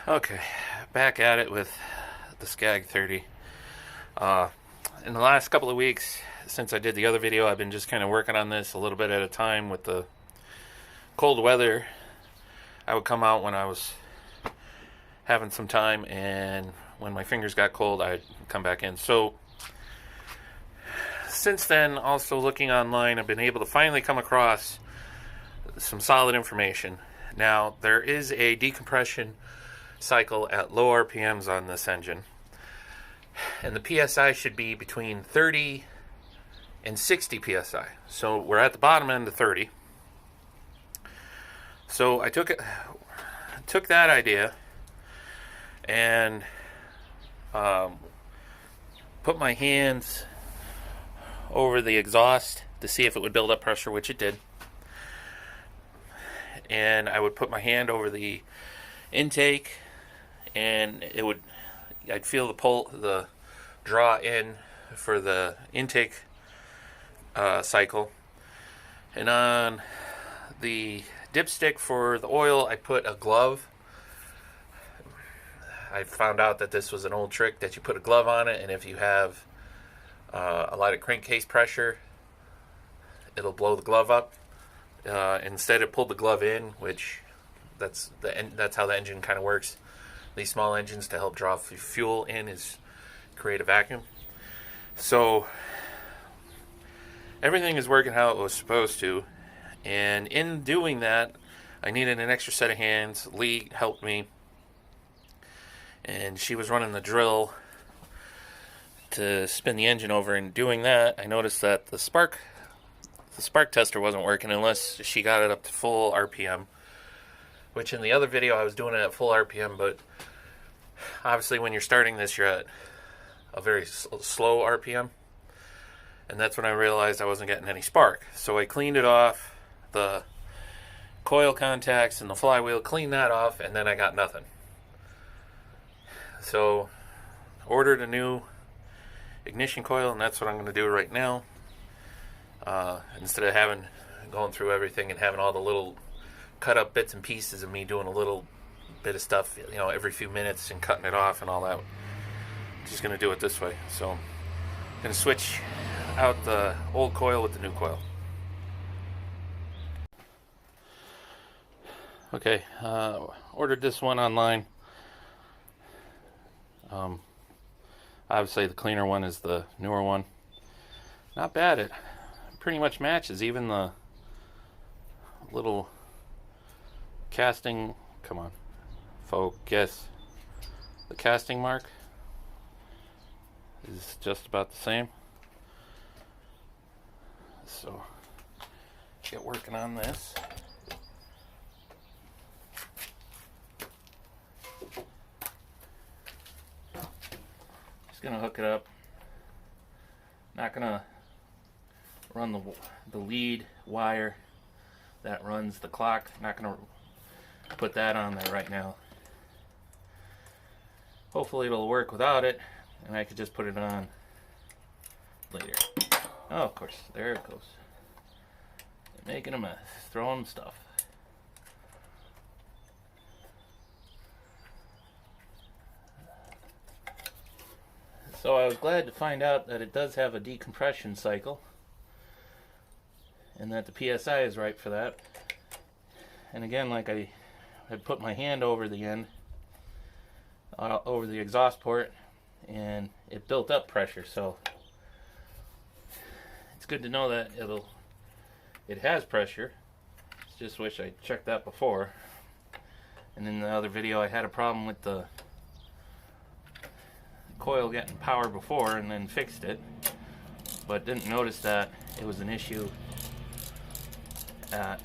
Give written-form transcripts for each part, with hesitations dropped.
Okay, back at it with the Skag 30. In the last couple of weeks, since I did the other video, I've been just kind of working on this a little bit at a time with the cold weather. I would come out when I was having some time, and when my fingers got cold, I'd come back in. So, since then, also looking online, I've been able to finally come across some solid information. Now, there is a decompression cycle at low RPMs on this engine, and the PSI should be between 30 and 60 PSI. So we're at the bottom end of 30. So I took that idea and put my hands over the exhaust to see if it would build up pressure, which it did. And I would put my hand over the intake, and I'd feel the draw in for the intake cycle. And on the dipstick for the oil, I put a glove. I found out that this was an old trick, that you put a glove on it, and if you have a lot of crankcase pressure, it'll blow the glove up. Instead, it pulled the glove in, which that's how the engine kind of works. These small engines, to help draw fuel in, is create a vacuum. So everything is working how it was supposed to, and in doing that, I needed an extra set of hands. Lee helped me, and she was running the drill to spin the engine over. And doing that, I noticed that the spark tester wasn't working unless she got it up to full RPM, which in the other video I was doing it at full RPM, but obviously when you're starting this, you're at a very slow RPM, and that's when I realized I wasn't getting any spark. So I cleaned it off, the coil contacts and the flywheel, cleaned that off, and then I got nothing. So ordered a new ignition coil, and that's what I'm going to do right now. Instead of going through everything and having all the little cut up bits and pieces of me doing a little bit of stuff, every few minutes and cutting it off and all that, I'm just going to do it this way. So I'm going to switch out the old coil with the new coil. Okay, ordered this one online. Obviously the cleaner one is the newer one. Not bad. It pretty much matches. Even the little casting, come on, focus, the casting mark is just about the same. So get working on this. Just gonna hook it up. Not gonna run the lead wire that runs the clock. Not gonna put that on there right now. Hopefully it'll work without it, and I could just put it on later. Oh, of course, there it goes. Making a mess, throwing stuff. So I was glad to find out that it does have a decompression cycle, and that the PSI is right for that. And again, like I had put my hand over the end, over the exhaust port, and it built up pressure. So it's good to know that it has pressure. Just wish I checked that before. And in the other video, I had a problem with the coil getting power before and then fixed it, but didn't notice that it was an issue at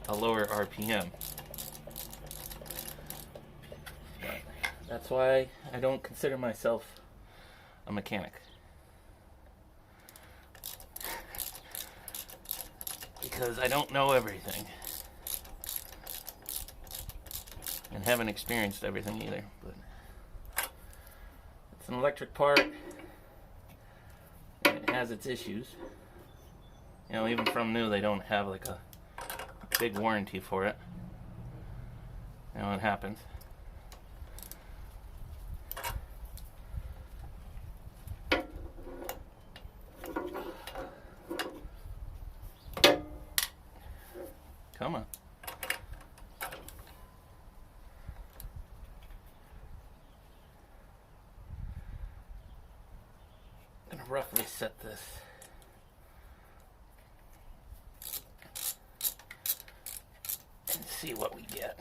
a lower RPM. But that's why I don't consider myself a mechanic, because I don't know everything and haven't experienced everything either. But it's an electric part, and it has its issues. Even from new, they don't have like a big warranty for it. It happens. Come on. I'm gonna roughly set this. And see what we get.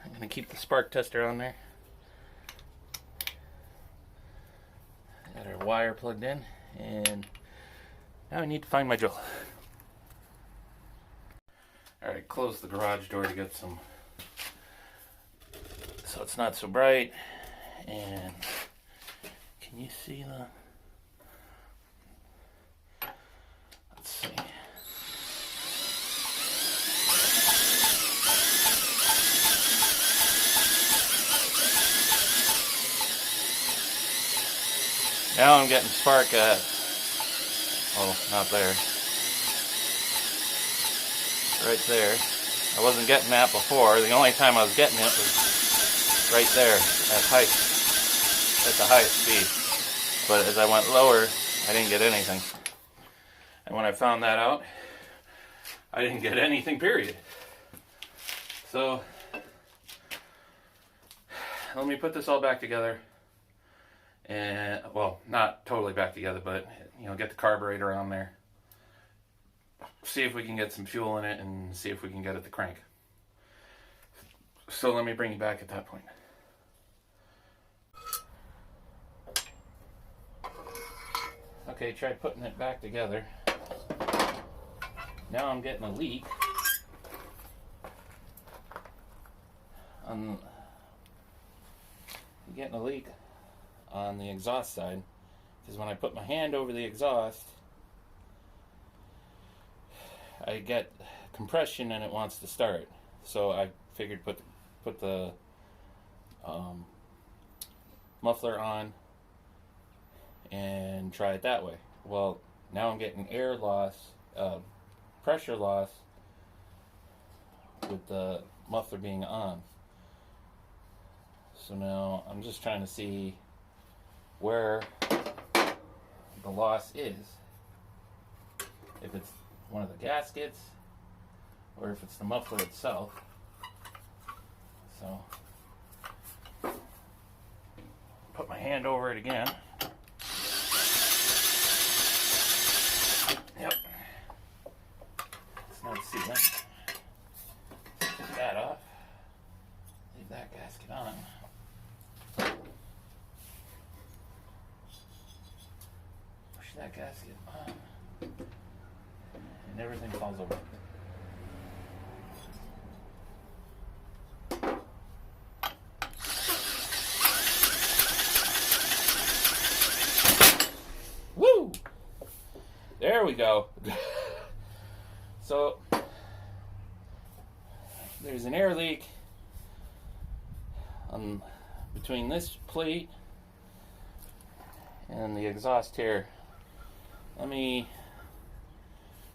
I'm going to keep the spark tester on there. Got our wire plugged in, and now I need to find my drill. Alright, close the garage door to get some, so it's not so bright. And can you see the, let's see. Now I'm getting spark at, oh, not there. Right there. I wasn't getting that before. The only time I was getting it was right there at the highest speed. But as I went lower, I didn't get anything. And when I found that out, I didn't get anything, period. So, let me put this all back together. And, well, not totally back together, but, you know, get the carburetor on there. See if we can get some fuel in it and see if we can get it to crank. So let me bring you back at that point. Okay, tried putting it back together. Now I'm getting a leak on the exhaust side, because when I put my hand over the exhaust, I get compression and it wants to start. So I figured put the muffler on and try it that way. Well, now I'm getting air loss, pressure loss with the muffler being on. So now I'm just trying to see where the loss is. If it's one of the gaskets or if it's the muffler itself. So put my hand over it again. Yep. It's not sealing. Take that off. Leave that gasket on. Push that gasket on. And everything falls over. Woo! There we go. So there's an air leak between this plate and the exhaust here. Let me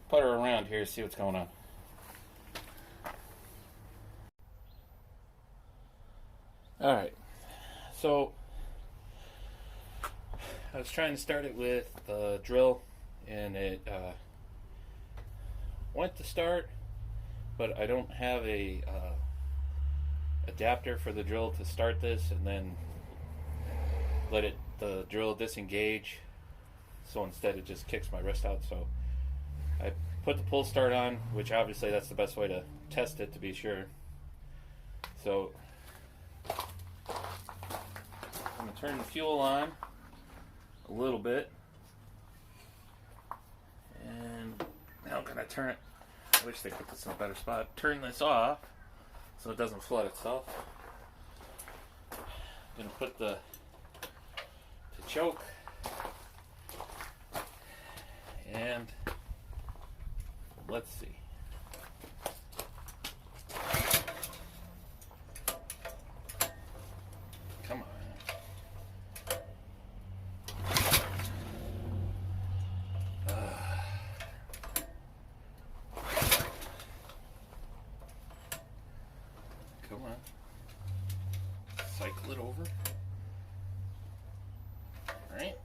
put her around here, see what's going on. Alright, so I was trying to start it with the drill and it went to start, but I don't have a adapter for the drill to start this and then let the drill disengage. So instead it just kicks my wrist out. So I put the pull start on, which obviously that's the best way to test it to be sure. So I'm going to turn the fuel on a little bit. And now I'm going to turn it, I wish they put this in a better spot, turn this off so it doesn't flood itself. I'm going to put the choke and let's see. Come on. Come on. Cycle it over. All right.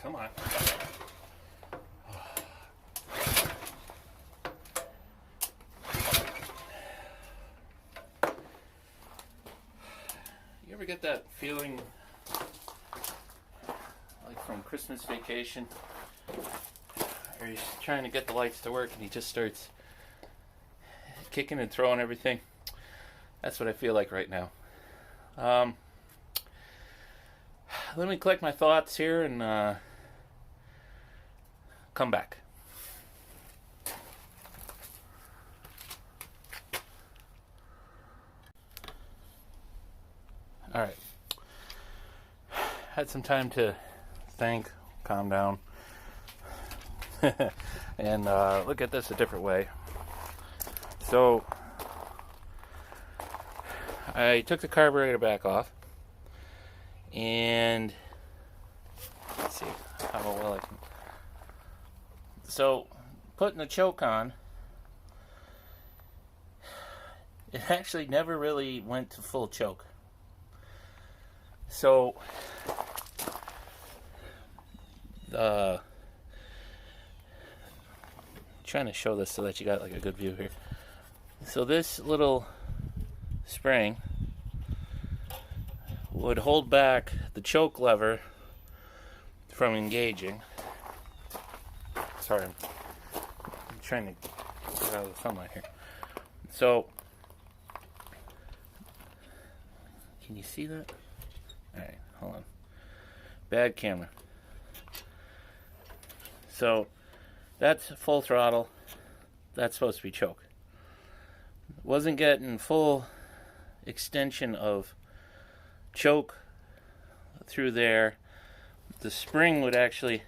Come on. You ever get that feeling like from Christmas Vacation, or he's trying to get the lights to work and he just starts kicking and throwing everything? That's what I feel like right now. Let me collect my thoughts here and come back. All right. Had some time to think, calm down, and look at this a different way. So I took the carburetor back off, and let's see how well I can. So putting the choke on, it actually never really went to full choke. So trying to show this so that you got like a good view here. So this little spring would hold back the choke lever from engaging. Sorry, I'm trying to get out of the sunlight here. So, can you see that? Alright, hold on. Bad camera. So, that's full throttle. That's supposed to be choke. Wasn't getting full extension of choke through there. The spring would actually...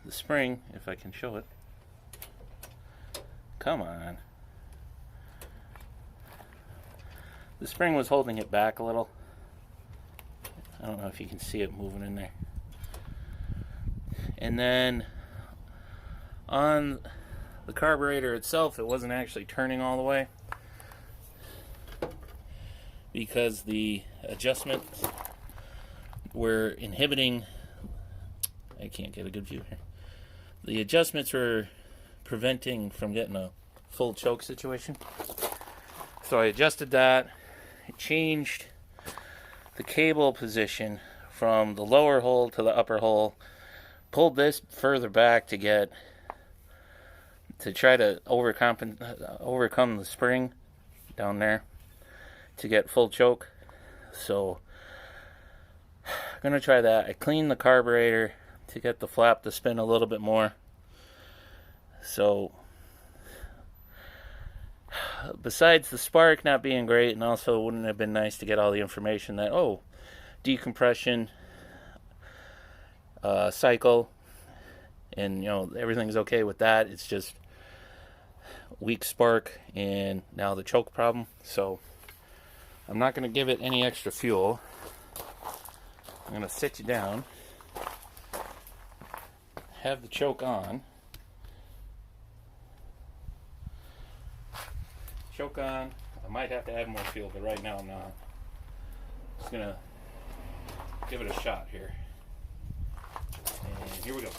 The spring, if I can show it. Come on. The spring was holding it back a little. I don't know if you can see it moving in there. And then on the carburetor itself, it wasn't actually turning all the way because the adjustments were inhibiting. I can't get a good view here. The adjustments were preventing from getting a full choke situation. So I adjusted that. I changed the cable position from the lower hole to the upper hole. Pulled this further back to try to overcome the spring down there to get full choke. So I'm gonna try that. I cleaned the carburetor to get the flap to spin a little bit more. So besides the spark not being great, and also wouldn't it have been nice to get all the information that decompression cycle, and everything's okay with that. It's just weak spark and now the choke problem. So I'm not going to give it any extra fuel. I'm going to sit you down, have the choke on. Choke on. I might have to add more fuel, but right now I'm not. Just going to give it a shot here. And here we go.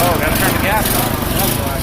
Oh, gotta turn the gas on. That's why.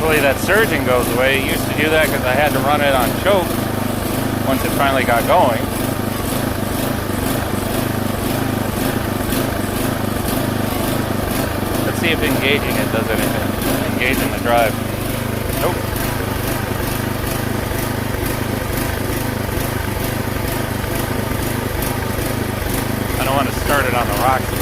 hopefully that surging goes away. It used to do that because I had to run it on choke once it finally got going. Let's see if engaging it does anything. Engaging the drive. Nope. I don't want to start it on the rocks here.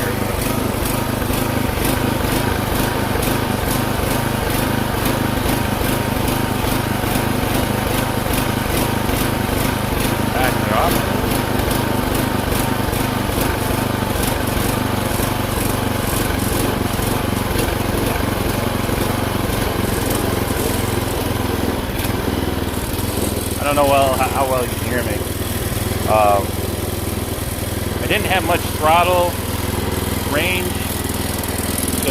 I don't know how well you can hear me. I didn't have much throttle range, so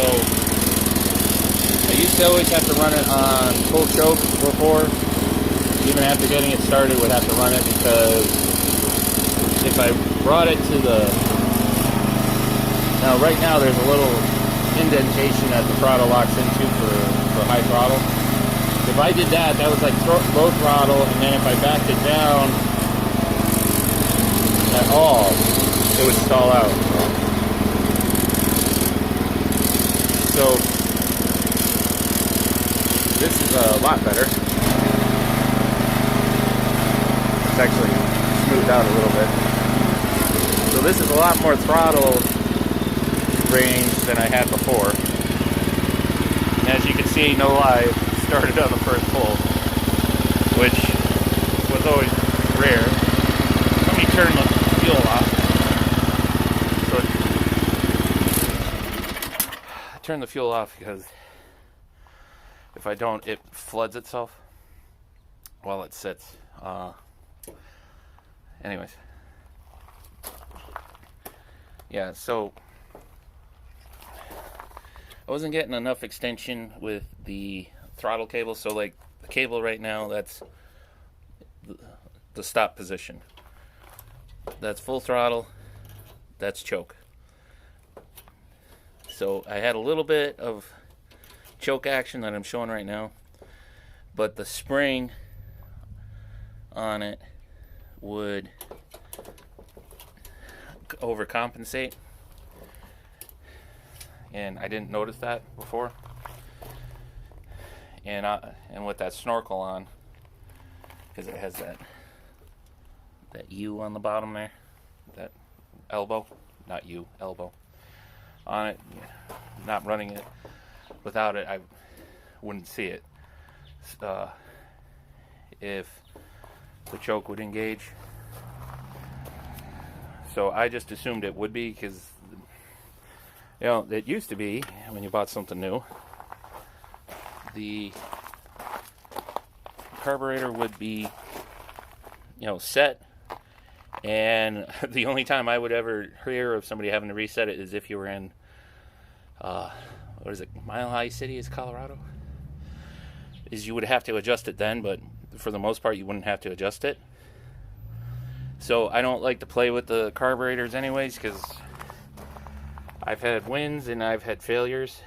I used to always have to run it on full choke before. Even after getting it started, would have to run it because if I brought it to the... Now right now there's a little indentation that the throttle locks into for high throttle. If I did that, that was like low throttle, and then if I backed it down at all, it would stall out. So this is a lot better. It's actually smoothed out a little bit. So this is a lot more throttle range than I had before. And as you can see, no lie, started on the first pull, which was always rare. Let me turn the fuel off. So I turn the fuel off because if I don't, it floods itself while it sits. Anyways, yeah, so I wasn't getting enough extension with the throttle cable, so like the cable right now, that's the stop position. That's full throttle, that's choke. So I had a little bit of choke action that I'm showing right now, but the spring on it would overcompensate, and I didn't notice that before. And with that snorkel on, because it has that U on the bottom there, that elbow, not U, elbow on it. Not running it without it, I wouldn't see it. If the choke would engage, so I just assumed it would be, because it used to be when you bought something new, the carburetor would be set, and the only time I would ever hear of somebody having to reset it is if you were in Mile High City is Colorado, is you would have to adjust it then, but for the most part you wouldn't have to adjust it. So I don't like to play with the carburetors anyways, because I've had wins and I've had failures.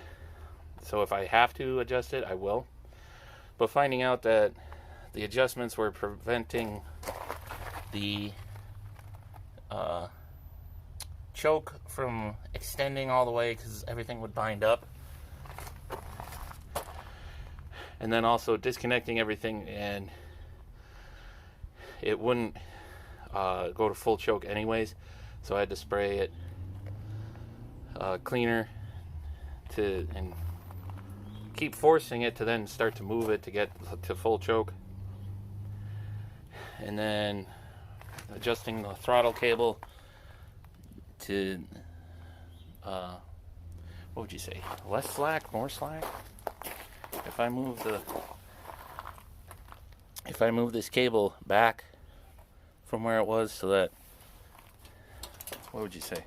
So if I have to adjust it, I will. But finding out that the adjustments were preventing the choke from extending all the way, because everything would bind up, and then also disconnecting everything, and it wouldn't go to full choke anyways, so I had to spray it cleaner and keep forcing it to then start to move it to get to full choke, and then adjusting the throttle cable to what would you say, less slack, more slack. If I move this cable back from where it was, so that, what would you say,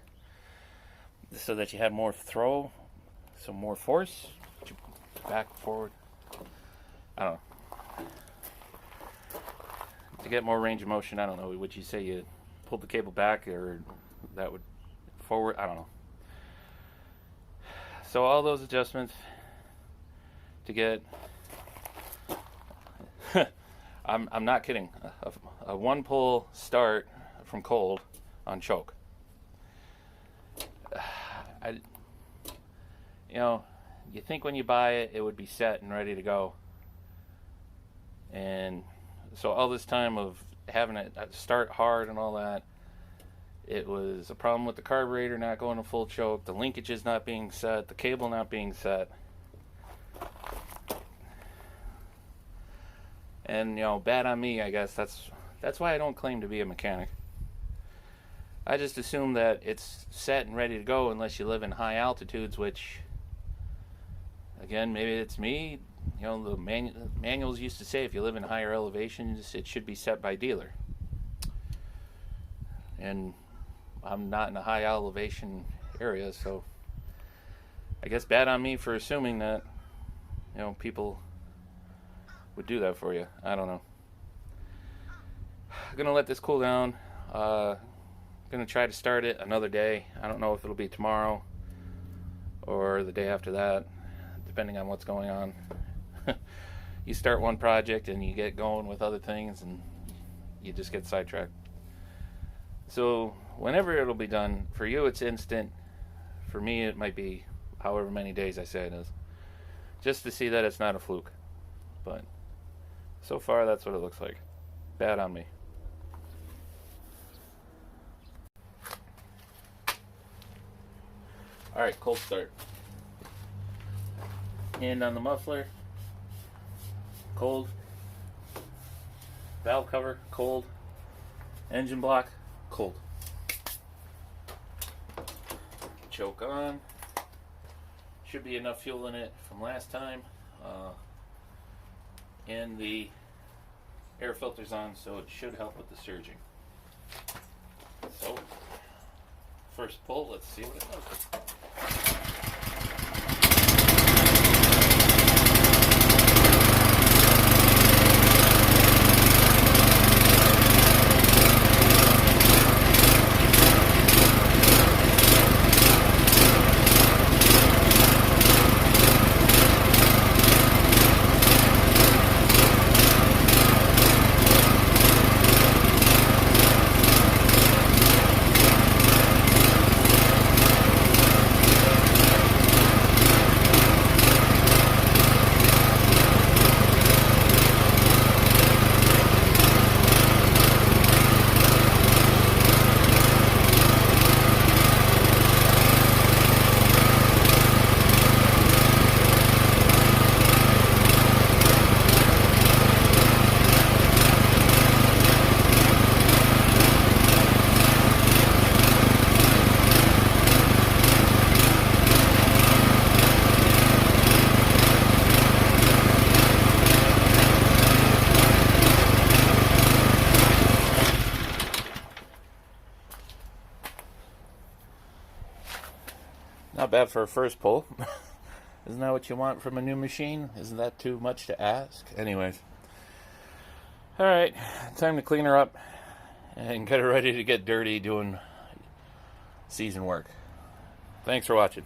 so that you had more throw, so more force, back, forward, I don't know, to get more range of motion. I don't know, would you say you pulled the cable back, or that would forward, I don't know. So all those adjustments to get I'm not kidding. A one pull start from cold on choke. You think when you buy it, it would be set and ready to go. And so all this time of having it start hard and all that, it was a problem with the carburetor not going to full choke, the linkages not being set, the cable not being set. And bad on me, I guess. That's why I don't claim to be a mechanic. I just assume that it's set and ready to go unless you live in high altitudes, which, again, maybe it's me. The manuals used to say if you live in higher elevations, it should be set by dealer. And I'm not in a high elevation area, so I guess bad on me for assuming that, people would do that for you. I don't know. I'm gonna let this cool down. Gonna try to start it another day. I don't know if it'll be tomorrow or the day after that, depending on what's going on. You start one project and you get going with other things and you just get sidetracked. So whenever it'll be done, for you it's instant. For me it might be however many days I say it is, just to see that it's not a fluke. But so far that's what it looks like. Bad on me. Alright, cold start. Hand on the muffler, cold. Valve cover, cold. Engine block, cold. Choke on. Should be enough fuel in it from last time. And the air filter's on, so it should help with the surging. So, first pull, let's see what it does. Not bad for a first pull. Isn't that what you want from a new machine? Isn't that too much to ask? Anyways. Alright, time to clean her up and get her ready to get dirty doing season work. Thanks for watching.